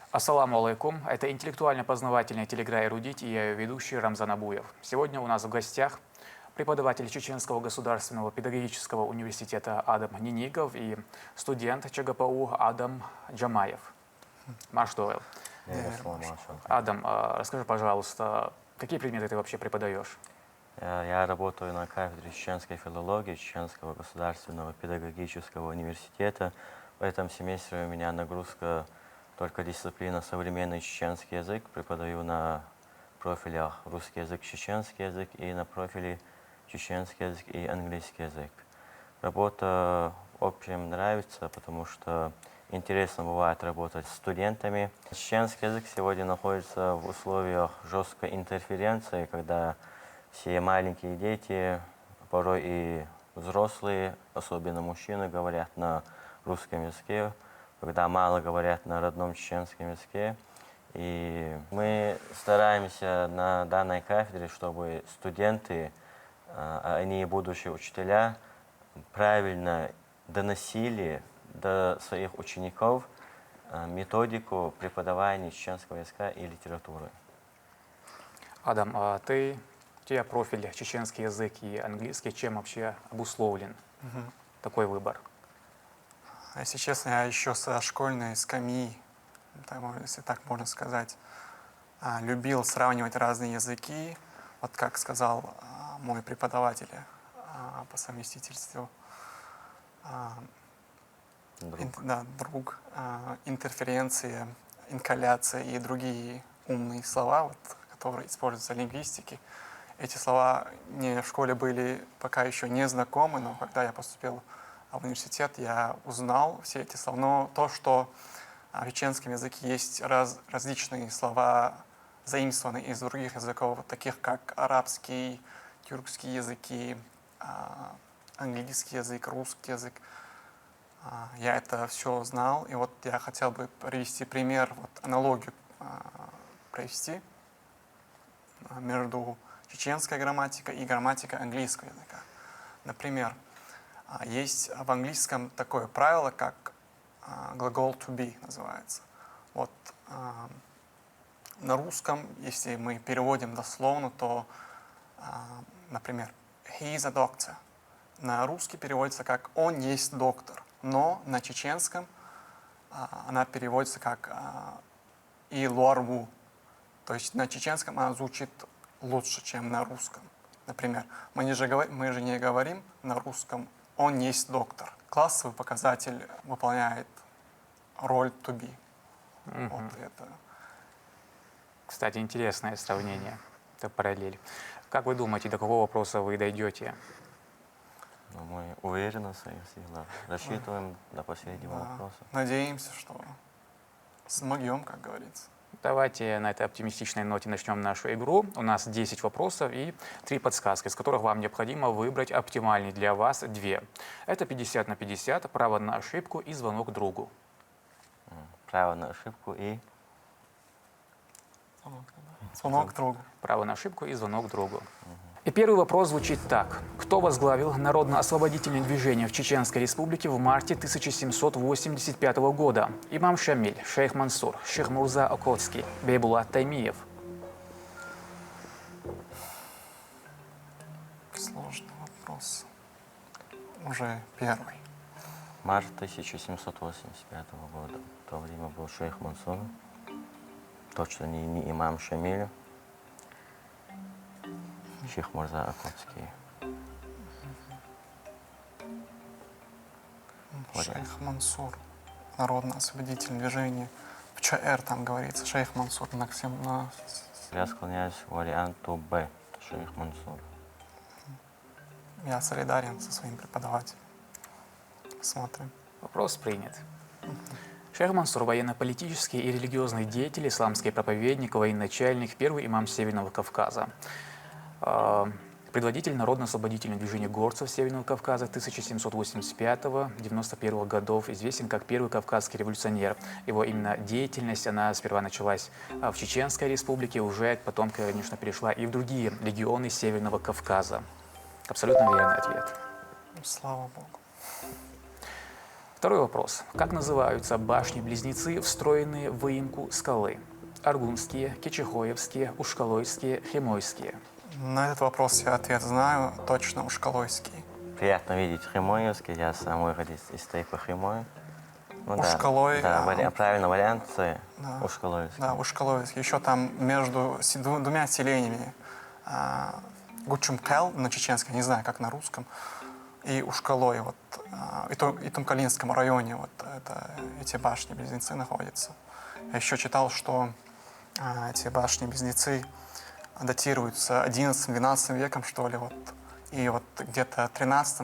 Ассаламу алейкум. Это интеллектуально-познавательная телеигра «Эрудит» и я ее ведущий Рамзан Абуев. Сегодня у нас в гостях преподаватель Чеченского государственного педагогического университета Адам Нинигов и студент ЧГПУ Адам Джамаев. Машдойл. Адам, расскажи, пожалуйста, какие предметы ты вообще преподаешь? Я работаю на кафедре чеченской филологии Чеченского государственного педагогического университета. В этом семестре у меня нагрузка только дисциплина современный чеченский язык. Преподаю на профилях русский язык, чеченский язык и на профиле чеченский язык и английский язык. Работа в общем нравится, потому что интересно бывает работать с студентами. Чеченский язык сегодня находится в условиях жесткой интерференции, когда все маленькие дети, порой и взрослые, особенно мужчины, говорят на русском языке, когда мало говорят на родном чеченском языке. И мы стараемся на данной кафедре, чтобы студенты, они будущие учителя, правильно доносили до своих учеников методику преподавания чеченского языка и литературы. Адам, у тебя профиль чеченский язык и английский, чем вообще обусловлен такой выбор? Если честно, я еще со школьной скамьи, если так можно сказать, любил сравнивать разные языки. Вот как сказал мой преподаватель по совместительству, друг, интерференция, инкаляция и другие умные слова, которые используются в лингвистике. Эти слова мне в школе были пока еще не знакомы, но когда я поступил в университет, я узнал все эти слова. Но то, что в чеченском языке есть различные слова, заимствованные из других языков, таких как арабский, тюркский языки, английский язык, русский язык, я это все знал. И вот я хотел бы привести пример, аналогию провести между чеченской грамматикой и грамматикой английского языка. Например, есть в английском такое правило, как глагол to be называется. На русском, если мы переводим дословно, то, например, he is a doctor. На русский переводится как он есть доктор, но на чеченском она переводится как и луарву. То есть на чеченском она звучит лучше, чем на русском. Например, мы же не говорим на русском «он есть доктор». Классовый показатель выполняет роль to be. Это. Кстати, интересное сравнение, это параллель. Как вы думаете, до какого вопроса вы дойдете? Мы уверены в своих силах, рассчитываем до последнего вопроса. Надеемся, что смогем, как говорится. Давайте на этой оптимистичной ноте начнем нашу игру. У нас 10 вопросов и 3 подсказки, из которых вам необходимо выбрать оптимальный для вас 2. Это 50 на 50, право на ошибку и звонок другу. Право на ошибку и... Звонок другу. Право на ошибку и звонок другу. И первый вопрос звучит так. Кто возглавил народно-освободительное движение в Чеченской Республике в марте 1785 года? Имам Шамиль, шейх Мансур, шейх Мурза Окотский, Бейбулат Таймиев. Сложный вопрос. Уже первый. Март 1785 года. В то время был шейх Мансур. Точно не имам Шамиль. Шейх Мурза Окотский. Шейх Мансур. Народно-освободительное движение. В ЧР там говорится. Шейх Мансур. Я склоняюсь к варианту Б. Шейх Мансур. Я солидарен со своим преподавателем. Посмотрим. Вопрос принят. Шейх Мансур – военно-политический и религиозный деятель, исламский проповедник, военачальник, первый имам Северного Кавказа. Предводитель Народно-освободительного движения горцев Северного Кавказа 1785-91 годов, известен как первый кавказский революционер. Его именно деятельность, она сперва началась в Чеченской республике, уже потом, конечно, перешла и в другие регионы Северного Кавказа. Абсолютно верный ответ. Слава Богу. Второй вопрос. Как называются башни-близнецы, встроенные в выемку скалы? Аргунские, Кичихоевские, Ушкалойские, Хемойские. На этот вопрос я ответ знаю, точно Ушкалойский. Приятно видеть Хримоевский, я сам выходец из Тейпа Хримой. Ну, Ушкалой, Да, правильный вариант С. Да. Ушкалойский. Да, Ушкалойский. Еще там между двумя селениями Гучумкел на чеченском, не знаю, как на русском, и Ушкалой, вот, и Тумкалинском районе вот эти башни-близнецы находятся. Я еще читал, что эти башни-близнецы датируются 11-12 веком, что ли, вот. И вот где-то в 13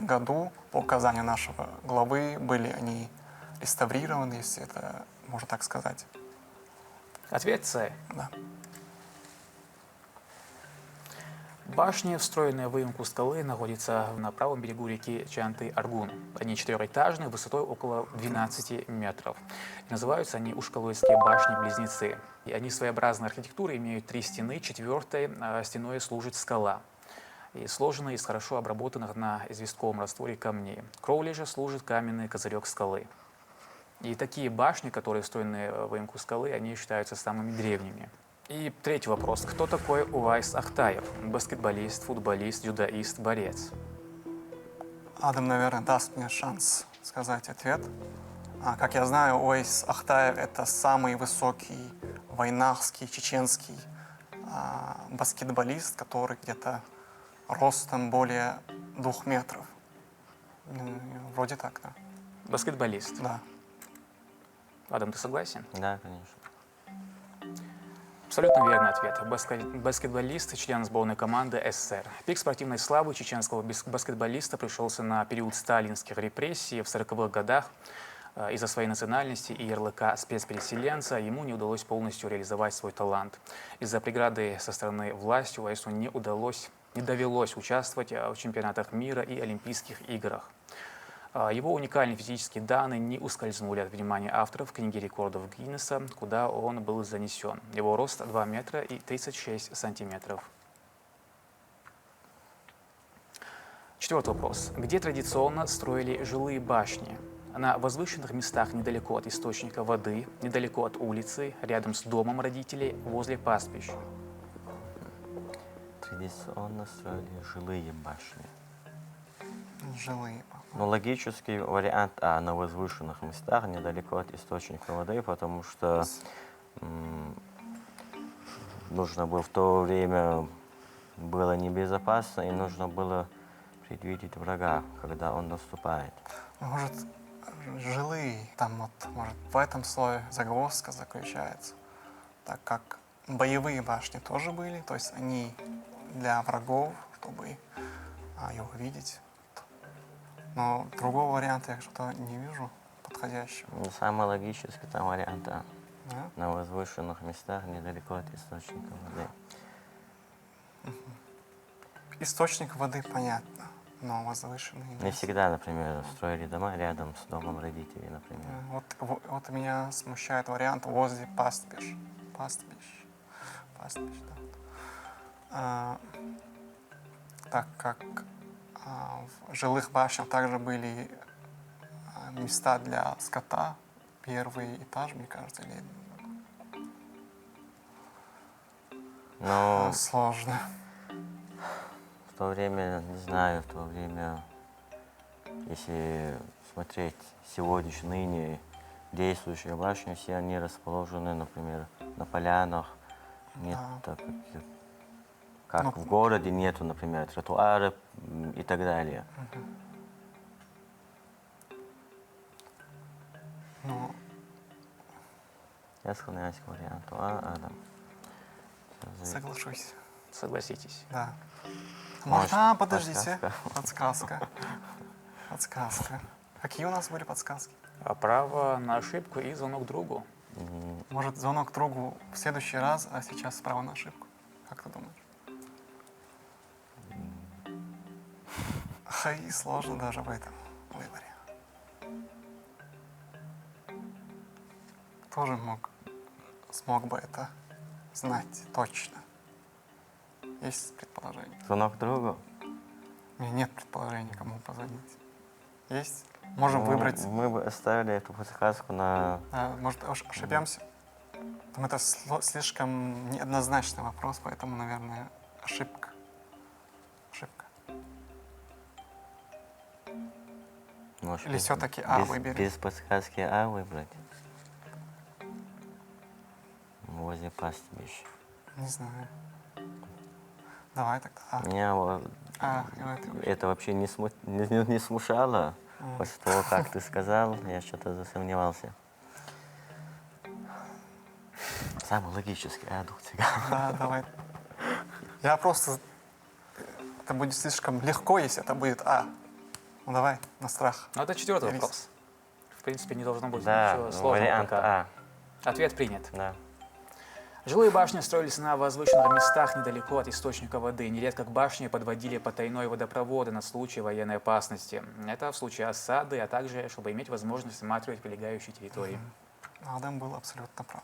году, по указанию нашего главы, были они реставрированы, если это можно так сказать. Ответ С. Да. Башни, встроенные в выемку скалы, находятся на правом берегу реки Чанты-Аргун. Они четырехэтажные, высотой около 12 метров. И называются они Ушкалойские башни-близнецы. И они своеобразной архитектуры, имеют 3 стены, четвертой стеной служит скала. И сложены из хорошо обработанных на известковом растворе камней. Кровлей же служит каменный козырек скалы. И такие башни, которые встроены в выемку скалы, они считаются самыми древними. И третий вопрос. Кто такой Увайс Ахтаев? Баскетболист, футболист, дзюдоист, борец. Адам, наверное, даст мне шанс сказать ответ. Как я знаю, Увайс Ахтаев — это самый высокий войнахский, чеченский баскетболист, который где-то ростом более 2 метров. Вроде так, да. Баскетболист. Да. Адам, ты согласен? Да, конечно. Абсолютно верный ответ. Баскетболист, член сборной команды СССР. Пик спортивной славы чеченского баскетболиста пришелся на период сталинских репрессий в 40-х годах. Из-за своей национальности и ярлыка спецпереселенца ему не удалось полностью реализовать свой талант. Из-за преграды со стороны власти Увайсу не довелось участвовать в чемпионатах мира и Олимпийских играх. Его уникальные физические данные не ускользнули от внимания авторов книги рекордов Гиннесса, куда он был занесен. Его рост 2 метра и 36 сантиметров. Четвертый вопрос. Где традиционно строили жилые башни? На возвышенных местах недалеко от источника воды, недалеко от улицы, рядом с домом родителей, возле пастбищ. Традиционно строили жилые башни. Жилые. Ну, логический вариант А, на возвышенных местах, недалеко от источника воды, потому что нужно было в то время, было небезопасно, и нужно было предвидеть врага, когда он наступает. Может, жилые, там вот, может, в этом слое загвоздка заключается, так как боевые башни тоже были, то есть они для врагов, чтобы его видеть. Но другого варианта я что-то не вижу подходящего. Ну, самый логический там вариант А. Да? На возвышенных местах, недалеко от источника воды. Источник воды понятно, но возвышенные Не места. всегда, например, строили дома рядом с домом родителей, например. Вот меня смущает вариант возле пастбищ. Пастбищ, да. Так как в жилых башнях также были места для скота, первый этаж, мне кажется, или Но сложно. в то время, не знаю, в то время, если смотреть сегодняшние, ныне действующие башни, все они расположены, например, на полянах. Нет Да. так, как в городе, нету, например, тротуаров и так далее. Ну, Я склоняюсь к варианту А, Адам. соглашусь. Согласитесь. Да. Может, Подождите. Подсказка. Подсказка. Какие у нас были подсказки? Право на ошибку и звонок другу. Может, звонок другу в следующий раз, а сейчас право на ошибку? Как ты думаешь? И сложно даже в этом выборе. Тоже смог бы это знать точно. Есть предположение? Звонок другу? У меня нет предположения, кому позвонить. Есть? Можем Ну, выбрать. Мы бы оставили эту подсказку на... Может, ошибемся? Там это слишком неоднозначный вопрос, поэтому, наверное, ошибка. Ошибка. Может, Или все-таки А выберем? без подсказки А выбрать? Возле пастбища. Не знаю. Давай тогда А. Меня это вообще не смущало. После того, как ты сказал, я что-то засомневался. Самый логический аддукт. Да, давай. Я просто... Это будет слишком легко, если это будет А. Ну давай, на страх. Ну, это четвертый Риск. вопрос. В принципе, не должно быть Да, ничего ну, сложного вариант пока. А. Ответ принят. Да. Жилые башни строились на возвышенных местах недалеко от источника воды. Нередко к башне подводили потайной водопроводы на случай военной опасности. Это в случае осады, а также, чтобы иметь возможность осматривать прилегающие территории. Адам был абсолютно прав.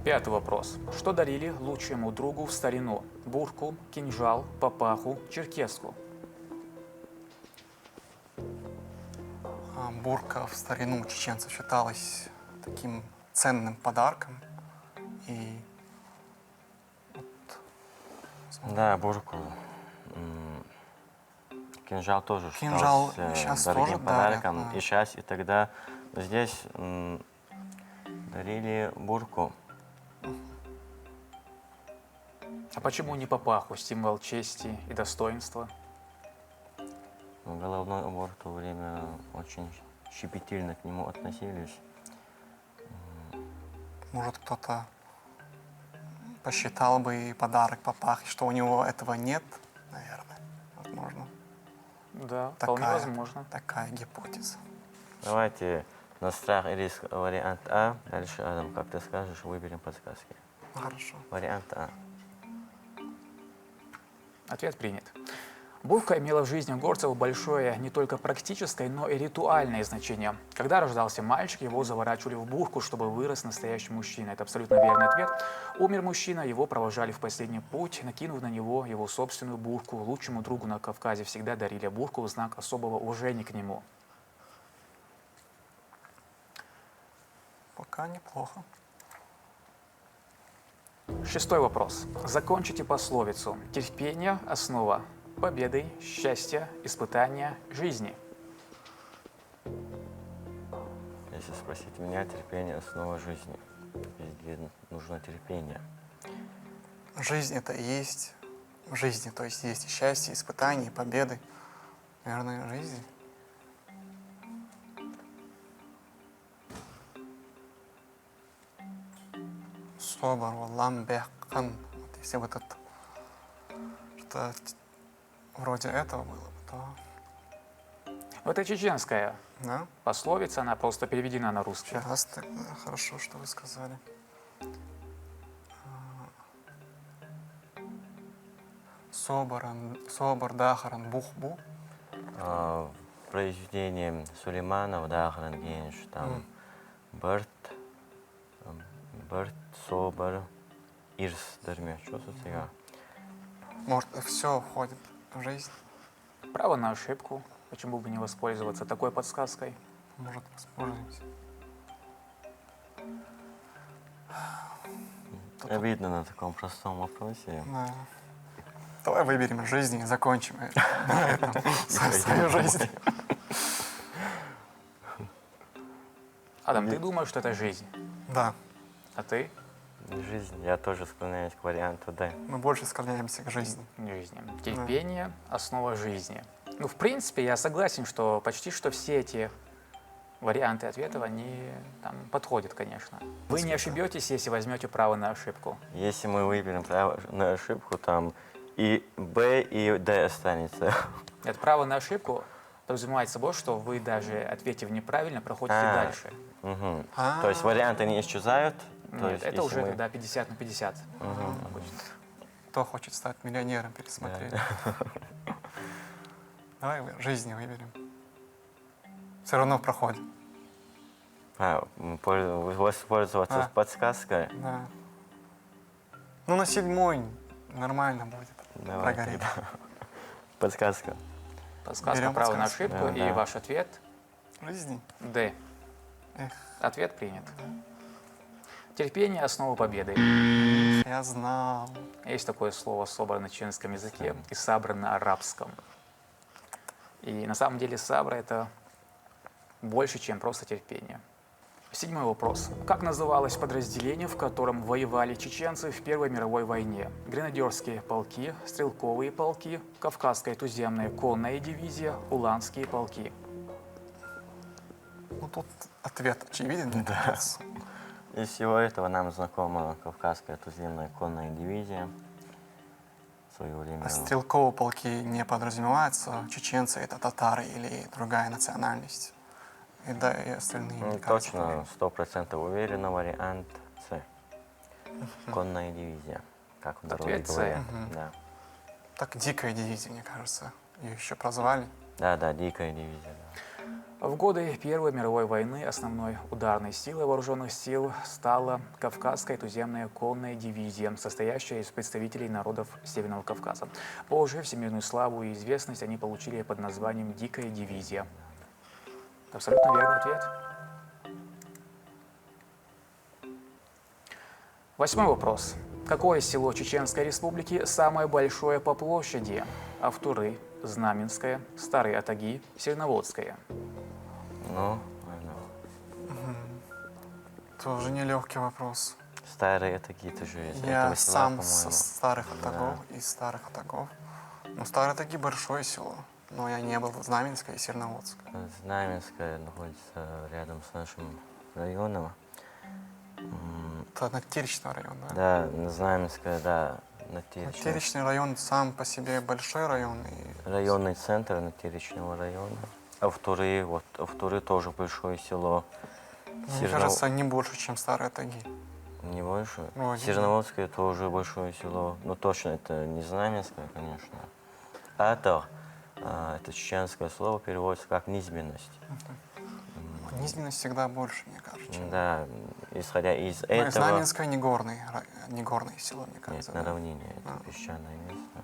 Пятый вопрос. Что дарили лучшему другу в старину? Бурку, кинжал, папаху, черкеску. Бурка в старину чеченцев считалась таким ценным подарком. И Да, бурку. Кинжал тоже Кинжал считался щас дорогим тоже дарят, подарком. да. И сейчас, и тогда. Здесь дарили бурку. А почему не папаху, символ чести и достоинства? Головной убор в то время очень щепетильно к нему относились. может кто-то посчитал бы подарок папахе, что у него этого нет, наверное. Возможно. Да, вполне возможно. Такая гипотеза. Давайте на страх и риск вариант А. Дальше, Адам, как ты скажешь, выберем подсказки. Хорошо. Вариант А. Ответ принят. Бурка имела в жизни горцев большое не только практическое, но и ритуальное значение. Когда рождался мальчик, его заворачивали в бурку, чтобы вырос настоящий мужчина. Это абсолютно верный ответ. Умер мужчина, его провожали в последний путь, накинув на него его собственную бурку. Лучшему другу на Кавказе всегда дарили бурку в знак особого уважения к нему. Пока неплохо. Шестой вопрос. Закончите пословицу. Терпение – основа победы, счастья, испытания, жизни. Если спросить меня, терпение – основа жизни. Везде нужно терпение. Жизнь это и есть жизнь, то есть есть и счастье, и испытания, и победы. Наверное, жизнь. Собор, ламбекан. Вот если вот это что вроде этого было бы, то Это чеченская да? пословица, она просто переведена на русский. Сейчас тогда хорошо, что вы сказали. Собор Дахаран Бухбу. В произведении Сулейманова, Дахран Генш, там Бърт, Собор, Ирс, Дерме. Что тут сега? Может, все входит в жизнь. Право на ошибку. Почему бы не воспользоваться такой подсказкой? Может, воспользуемся. Обидно на таком простом вопросе. Да. Давай выберем жизнь и закончим на этом свою жизнь. Адам, ты думаешь, что это жизнь? Да, А ты? Жизнь, я тоже склоняюсь к варианту Д. мы больше склоняемся к жизни. Жизни. Терпение – основа жизни. Ну, в принципе, я согласен, что почти что все эти варианты ответов, они там подходят, конечно. Вы не ошибетесь, если возьмете право на ошибку. Если мы выберем право на ошибку, там и Б, и Д останется. Это право на ошибку подразумевает собой, что вы даже ответив неправильно, проходите дальше. Мгм. А. То есть варианты не исчезают? То Нет, есть, это если уже мы- тогда 50 на 50. будет. Кто хочет стать миллионером, пересмотреть. Давай жизни выберем. Все равно проходим. Воспользоваться А. подсказкой? Да. Ну, на 7-й нормально будет. Давай Прогорит. тогда. Подсказка. Подсказка Берем право на подсказку. ошибку, Да, и да. ваш ответ Жизни. Д. Эх. Ответ принят. Терпение – основа победы. Я знал. Есть такое слово, собрано на чеченском языке и сабра на арабском. И на самом деле сабра – это больше, чем просто терпение. 7-й вопрос. Как называлось подразделение, в котором воевали чеченцы в Первой мировой войне? Гренадерские полки, стрелковые полки, Кавказская туземная конная дивизия, уланские полки. Ну, тут ответ очевиден, мне кажется. Из всего этого нам знакома Кавказская туземная конная дивизия. В свое время... А стрелковые полки не подразумеваются. Чеченцы — это татары или другая национальность. И да, и остальные, Ну, мне кажется, точно, 100% уверенно, вариант С. Конная дивизия, как в народе Ответ С. говорят. Да. так дикая дивизия, мне кажется. Ее еще прозвали. Да, дикая дивизия. Да. В годы Первой мировой войны основной ударной силой вооруженных сил стала Кавказская туземная конная дивизия, состоящая из представителей народов Северного Кавказа. Позже всемирную славу и известность они получили под названием «Дикая дивизия». Абсолютно верный ответ. 8-й вопрос. Какое село Чеченской Республики самое большое по площади? Автуры, Знаменское, Старый Атаги, Серноводское. Ну, Тоже нелегкий вопрос. старые это какие-то же из Я этого села, сам со по-моему. старых Атагов, из старых Атагов. Ну, Старые Атаги — большое село. Но я не был в Знаменское и Серноводское. Знаменская находится рядом с нашим районом. Это Натеричный район, да? Да, Знаменская, да, Натеричный. Натеричный район сам по себе большой район. И Районный центр Натеричного района. Автуры, Автуры тоже большое село. мне кажется, не больше, чем Старые Атаги. Не больше. Ну, один. Серноводское тоже большое село. Ну, точно, это не Знаменское, конечно. Атар, это чеченское слово, переводится как низменность. Низменность всегда больше, мне кажется. чем- Да, исходя из Ну, и этого... Знаменское не горное село, мне Нет, кажется. на да. равнине, это А. песчаное место.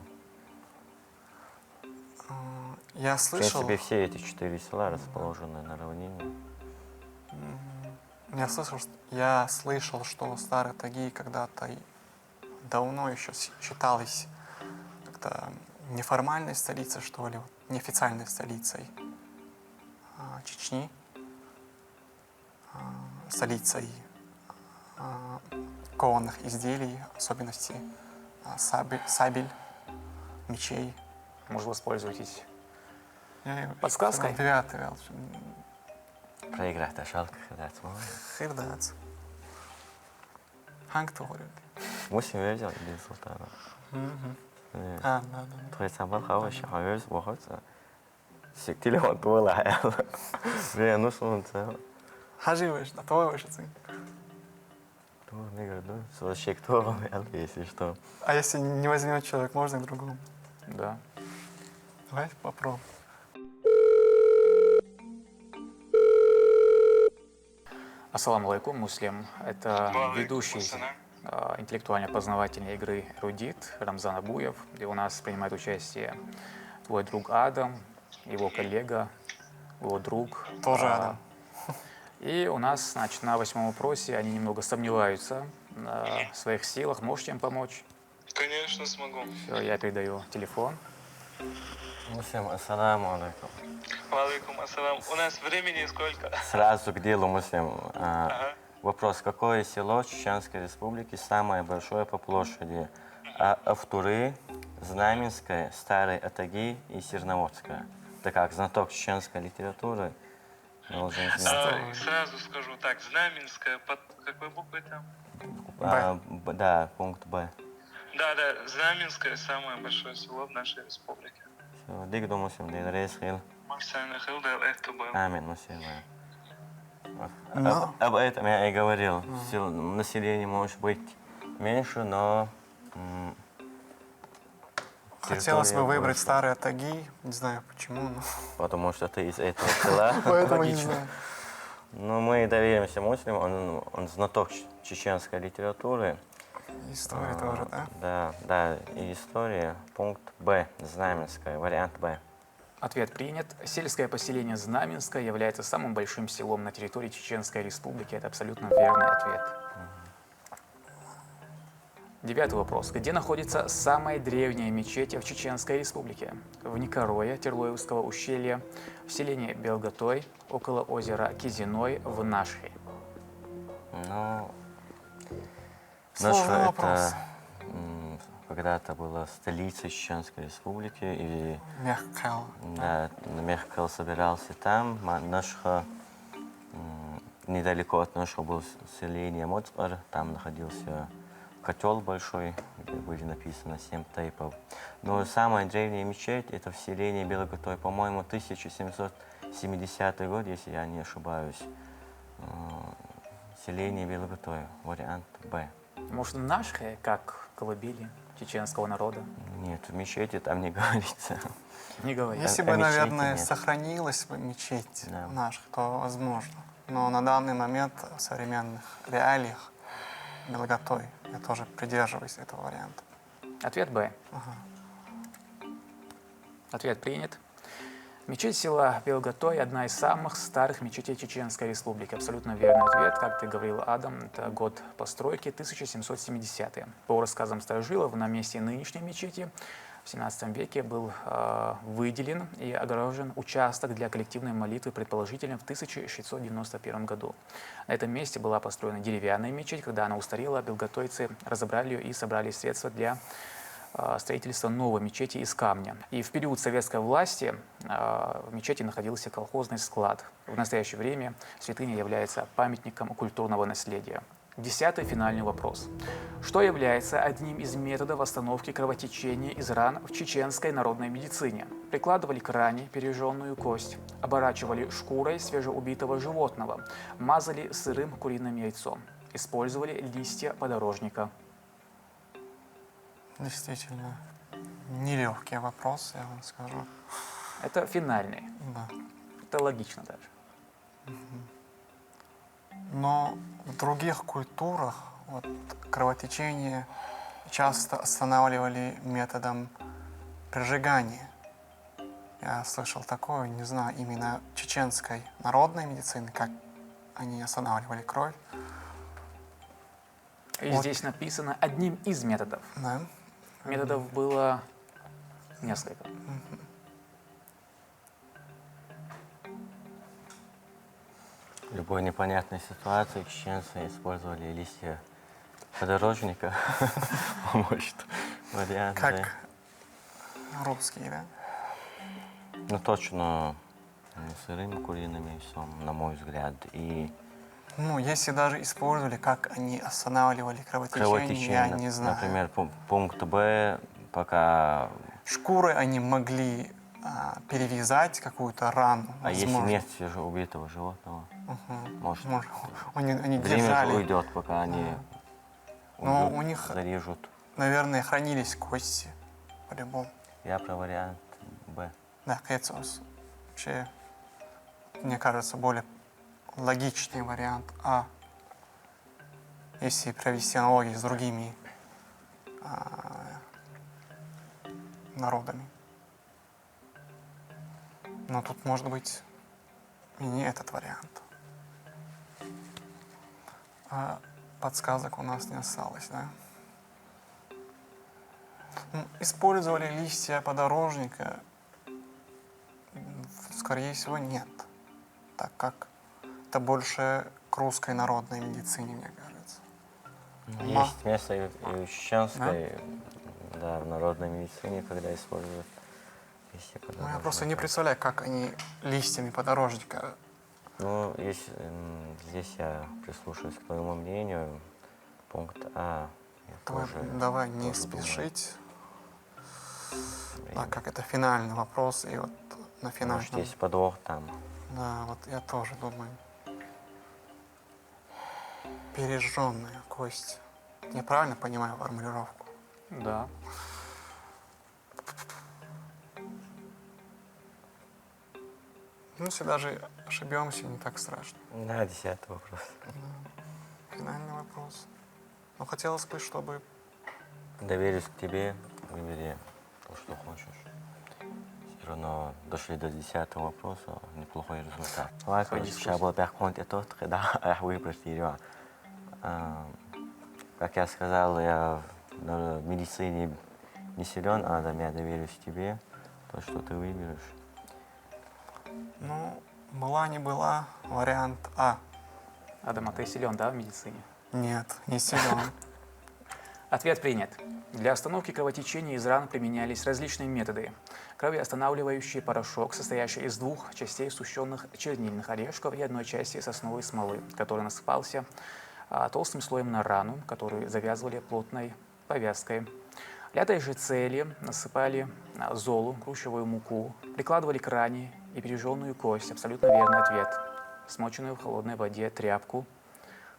Я В слышал, принципе, все эти 4 села расположены на равнине. я слышал, что Старые Таги когда-то давно еще считались как-то неформальной столицей, что ли, вот, неофициальной столицей Чечни, столицей кованых изделий, особенностей сабель, мечей. Может, воспользуйтесь Я подсказкой? Девятый Проиграть жалко, когда Хирдац. Hangi doğru? Muslim vereceğim bir sultana. Да. Твой собак хороший, хороший, богатый. Телефон твой лаял. Бля, ну солнце. Хаживаешь, да, твой вышится. Кто, не говорю, вообще кто лаял, если что. А если не возьмет человек, можно к другому? Да. Давай попробуем. Ассаламу алейкум, Муслим. Это ведущий интеллектуально-познавательной игры «Эрудит» Рамзан Абуев. И у нас принимает участие твой друг Адам, его коллега, его друг. Тоже Адам. И у нас, значит, на 8-м вопросе они немного сомневаются в своих силах. Можете им помочь? Конечно, смогу. Все, я передаю телефон. Муслим, ассаламу алейкум. Алейкум ассалам. У нас времени сколько? Сразу к делу, Муслим. Ага. Вопрос, какое село Чеченской Республики самое большое по площади? Автуры, Знаменское, Старые Атаги и Серноводское. Это как знаток чеченской литературы. Должен знать. Сразу скажу так, Знаменская, под какой буквой там? Да, пункт Б. Да, Знаменское самое большое село в нашей республике. Дигду, Муслим, рейс хил. Максимально Хилдел, Эхтубел. Амин, Муслим. Но- Об этом я и говорил. Население может быть меньше, но... Хотелось бы территория выбрать больше. Старые Таги, не знаю почему, но Потому что ты из этого села. поэтому не Логично. знаю. Ну, мы доверимся Муслиму, он знаток чеченской литературы. История тоже, да? Да, и история. Пункт Б, Знаменская, вариант Б. Ответ принят. Сельское поселение Знаменское является самым большим селом на территории Чеченской Республики. Это абсолютно верный ответ. 9-й вопрос. Где находится самая древняя мечеть в Чеченской Республике? В Никорое, Терлоевского ущелья, в селении Белготой, около озера Кизиной, в Нашхе. Ну, Сложный Нашва вопрос. это когда-то была столицей Чеченской Республики, и Мехкал. да, Мехкал собирался там. Нашха, недалеко от Нашха было селение Моцпар, там находился котел большой, где были написаны 7 тейпов. Но самая древняя мечеть это в селении Белоготой, по-моему, 1770 год, если я не ошибаюсь. Селение Белоготой, вариант Б. Может, Нашхе, как колыбели чеченского народа? Нет, в мечети там не говорится. Не говорят. Если о бы, мечети наверное, нет. сохранилась бы мечеть Да. наших, то возможно. Но на данный момент в современных реалиях Белготой, я тоже придерживаюсь этого варианта. Ответ Б. Ага. Ответ принят. Мечеть села Белготой – одна из самых старых мечетей Чеченской Республики. Абсолютно верный ответ. Как ты говорил, Адам, это год постройки 1770-е. По рассказам старожилов, на месте нынешней мечети в 17 веке был выделен и огорожен участок для коллективной молитвы, предположительно, в 1691 году. На этом месте была построена деревянная мечеть. Когда она устарела, белготойцы разобрали ее и собрали средства для строительства новой мечети из камня. И в период советской власти в мечети находился колхозный склад. В настоящее время святыня является памятником культурного наследия. 10-й финальный вопрос. Что является одним из методов остановки кровотечения из ран в чеченской народной медицине? Прикладывали к ране пережженную кость, оборачивали шкурой свежеубитого животного, мазали сырым куриным яйцом, использовали листья подорожника. Действительно, нелегкий вопрос, я вам скажу. Это финальный. Да. Это логично даже. Но в других культурах вот, кровотечение часто останавливали методом прижигания. Я слышал такое, не знаю, именно чеченской народной медицины, как они останавливали кровь. И Вот. здесь написано одним из методов. Да? Методов было несколько. В любой непонятной ситуации чеченцы использовали листья подорожника. Может, вариант. Как Д. русские, да? Ну, точно не сырым куриным яйцом, на мой взгляд. И Ну, если даже использовали, как они останавливали кровотечение, я кровотечение. не знаю. Например, пункт Б, пока... Шкурой они могли перевязать какую-то рану. А если возможно. нет свежеубитого животного, может, Может, они время же держали. уйдет, пока они Но уйдут, у них, зарежут. наверное, хранились кости, по-любому. Я про вариант Б. Да, Кэцос. Вообще, мне кажется, более логичный вариант А. Если провести аналогии с другими народами. Но тут может быть и не этот вариант. А подсказок у нас не осталось, да? Ну, использовали листья подорожника? Скорее всего, нет. Так как это больше к русской народной медицине, мне кажется. Есть место и в чеченской, да, в народной медицине, когда используют листья Ну, я подорожника. просто не представляю, как они листьями подорожника. Ну, здесь я прислушаюсь к твоему мнению. Пункт А. Я тоже, Давай не тоже думаю. спешить. Время. Так как это финальный вопрос, и вот на Может, финальном... есть подвох там. Да, вот я тоже думаю. Пережженная кость. Я правильно понимаю формулировку? Да. Ну, если даже ошибемся, не так страшно. Да, 10-й вопрос. Финальный вопрос. Но хотелось бы, чтобы... Доверюсь к тебе, выбери то, что хочешь. все равно дошли до 10-го вопроса, неплохой результат. Ладно, дискуссия. сейчас был 5 пунктов, тот, когда выбрать ее. Как я сказал, я в медицине не силен, Адам, я доверюсь тебе, то, что ты выберешь. Ну, была не была, вариант А. Адам, а ты силен, да, в медицине? Нет, не силен. Ответ принят. Для остановки кровотечения из ран применялись различные методы. Кровоостанавливающий порошок, состоящий из 2 частей сушеных чернильных орешков и 1 части сосновой смолы, который насыпался толстым слоем на рану, которую завязывали плотной повязкой. Для этой же цели насыпали золу, грушевую муку, прикладывали к ране и пережженную кость. Абсолютно верный ответ. Смоченную в холодной воде тряпку.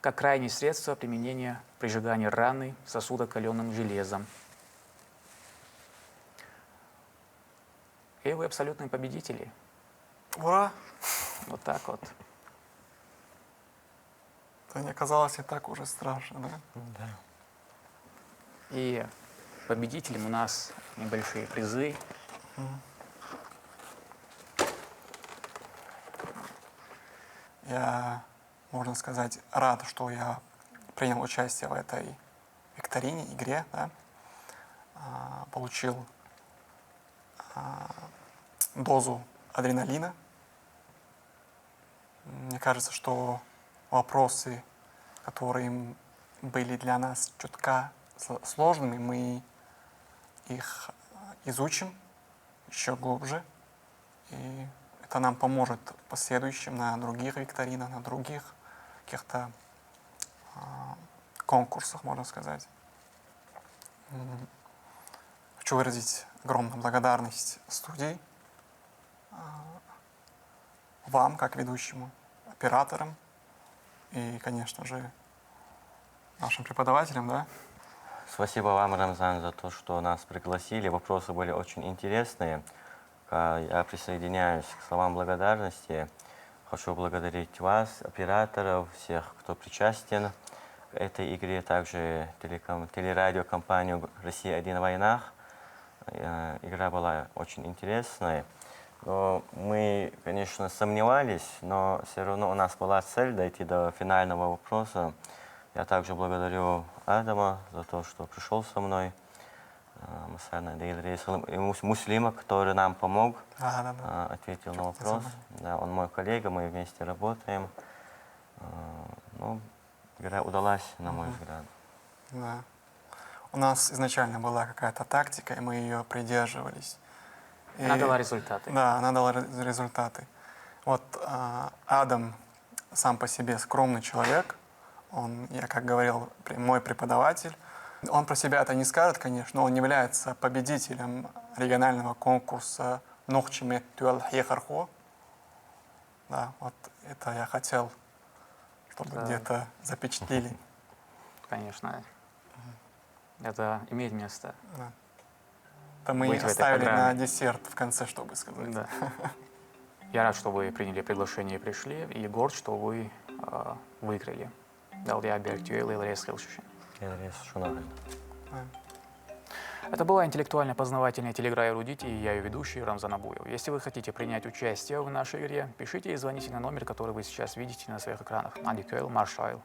Как крайнее средство применения прижигания раны сосуда каленым железом. И вы абсолютные победители. Ура! Вот так вот. Это не оказалось и так уже страшно, да? Да. И победителям у нас небольшие призы. Я, можно сказать, рад, что я принял участие в этой викторине, игре, да? Получил дозу адреналина. Мне кажется, что вопросы, которые были для нас чутка сложными, мы их изучим еще глубже. И это нам поможет в последующем на других викторинах, на других каких-то конкурсах, можно сказать. Хочу выразить огромную благодарность студии, вам, как ведущему, операторам и, конечно же, нашим преподавателям, да? Спасибо вам, Рамзан, за то, что нас пригласили. Вопросы были очень интересные. Я присоединяюсь к словам благодарности. Хочу благодарить вас, операторов, всех, кто причастен к этой игре, также телерадиокомпанию «Россия-1 в войнах». Игра была очень интересной. Но мы, конечно, сомневались, но все равно у нас была цель дойти до финального вопроса. Я также благодарю Адама за то, что пришел со мной. И Муслима, который нам помог, ответил на вопрос. Да, он мой коллега, мы вместе работаем. Ну, игра удалась, на мой взгляд. Да. У нас изначально была какая-то тактика, и мы ее придерживались. И Она дала результаты. Да, она дала результаты. Вот Адам сам по себе скромный человек. Он, я как говорил, мой преподаватель. Он про себя это не скажет, конечно, но он является победителем регионального конкурса «Нохчимет Тюэл Хехархо». Да, вот это я хотел, чтобы Да. где-то запечатлели. Конечно. Это имеет место. Да. Это мы Быть в этой оставили на программе. десерт в конце, чтобы сказать. Да. Я рад, что вы приняли приглашение и пришли, и горд, что вы выиграли. Далдия Бертюэл и Ларес Хилшишин. Это была интеллектуально-познавательная телеигра «Эрудить», и я ее ведущий Рамзан Абуев. Если вы хотите принять участие в нашей игре, пишите и звоните на номер, который вы сейчас видите на своих экранах. Андикюэл Маршайл.